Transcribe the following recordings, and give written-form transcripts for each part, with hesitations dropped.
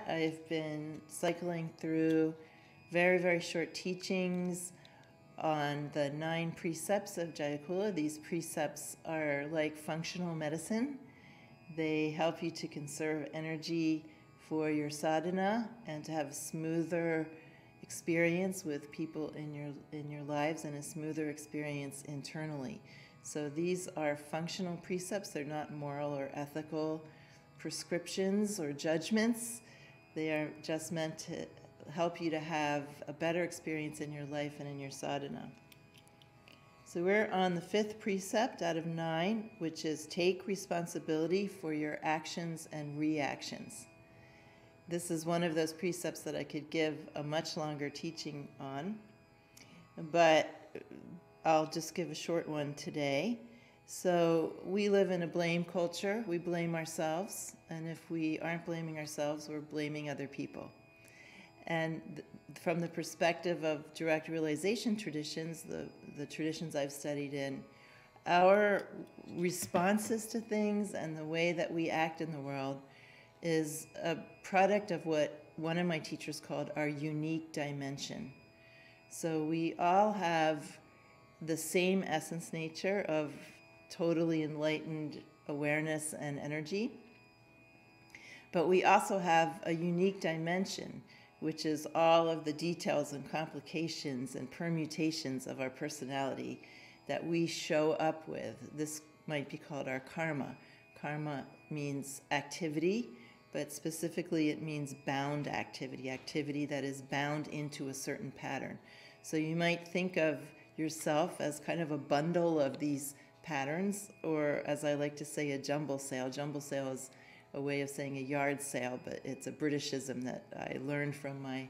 I've been cycling through very, very short teachings on the 9 precepts of Jaya Kula. These precepts are like functional medicine. They help you to conserve energy for your sadhana and to have a smoother experience with people in your lives and a smoother experience internally. So these are functional precepts. They're not moral or ethical prescriptions or judgments. They are just meant to help you to have a better experience in your life and in your sadhana. So we're on the 5th precept out of 9, which is take responsibility for your actions and reactions. This is one of those precepts that I could give a much longer teaching on, but I'll just give a short one today. So we live in a blame culture. We blame ourselves, and if we aren't blaming ourselves, we're blaming other people. And from the perspective of direct realization traditions, the traditions I've studied in, our responses to things and the way that we act in the world is a product of what one of my teachers called our unique dimension. So we all have the same essence nature of totally enlightened awareness and energy, but we also have a unique dimension, which is all of the details and complications and permutations of our personality that we show up with. This might be called our karma. Karma means activity, but specifically it means bound activity, activity that is bound into a certain pattern. So you might think of yourself as kind of a bundle of these patterns, or as I like to say, a jumble sale. Jumble sale is a way of saying a yard sale, but it's a Britishism that I learned from my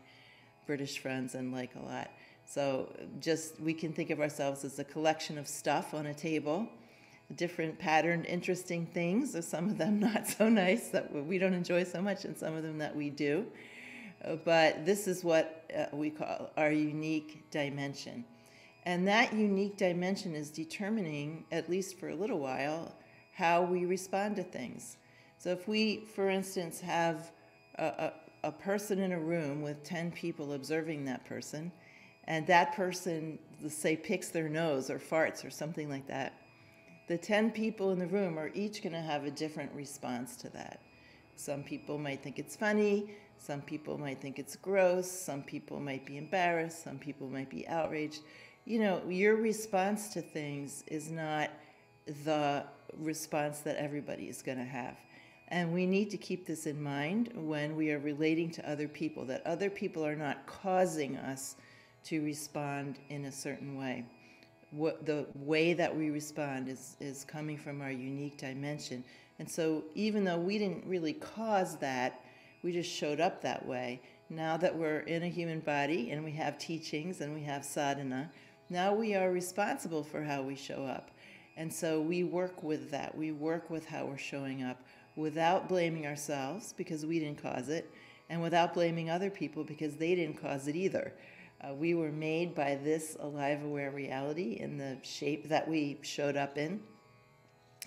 British friends and like a lot. So just we can think of ourselves as a collection of stuff on a table, different patterned, interesting things. There's some of them not so nice that we don't enjoy so much, and some of them that we do. But this is what we call our unique dimension. And that unique dimension is determining, at least for a little while, how we respond to things. So if we, for instance, have a person in a room with 10 people observing that person, and that person, let's say, picks their nose or farts or something like that, the 10 people in the room are each going to have a different response to that. Some people might think it's funny, some people might think it's gross, some people might be embarrassed, some people might be outraged. You know, your response to things is not the response that everybody is going to have. And we need to keep this in mind when we are relating to other people, that other people are not causing us to respond in a certain way. The way that we respond is coming from our unique dimension. And so even though we didn't really cause that, we just showed up that way. Now that we're in a human body and we have teachings and we have sadhana, now we are responsible for how we show up. And so we work with that. We work with how we're showing up without blaming ourselves because we didn't cause it, and without blaming other people because they didn't cause it either. We were made by this alive, aware reality in the shape that we showed up in.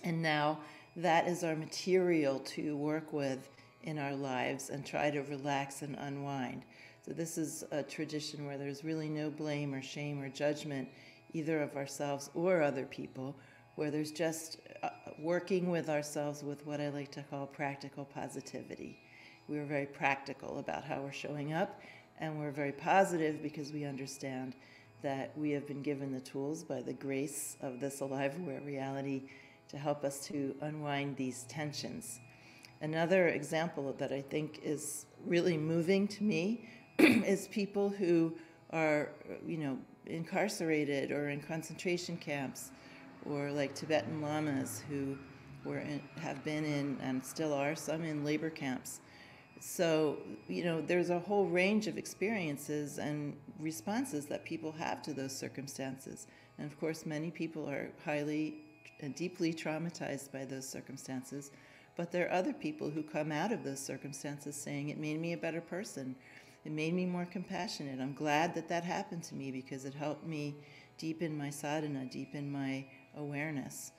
And now that is our material to work with in our lives and try to relax and unwind. So this is a tradition where there's really no blame or shame or judgment, either of ourselves or other people, where there's just working with ourselves with what I like to call practical positivity. We're very practical about how we're showing up, and we're very positive because we understand that we have been given the tools by the grace of this alive, aware reality to help us to unwind these tensions. Another example that I think is really moving to me is people who are, incarcerated or in concentration camps, or like Tibetan lamas who have been in, and still are, some in labor camps. So, there's a whole range of experiences and responses that people have to those circumstances. And of course, many people are highly and deeply traumatized by those circumstances. But there are other people who come out of those circumstances saying, it made me a better person. It made me more compassionate. I'm glad that that happened to me because it helped me deepen my sadhana, deepen my awareness.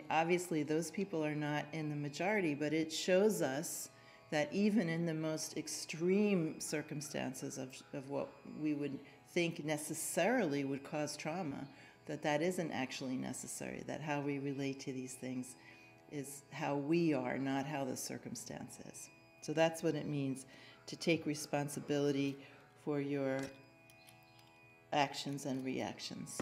Obviously, those people are not in the majority, but it shows us that even in the most extreme circumstances of what we would think necessarily would cause trauma, that isn't actually necessary, that how we relate to these things is how we are, not how the circumstance is. So that's what it means to take responsibility for your actions and reactions.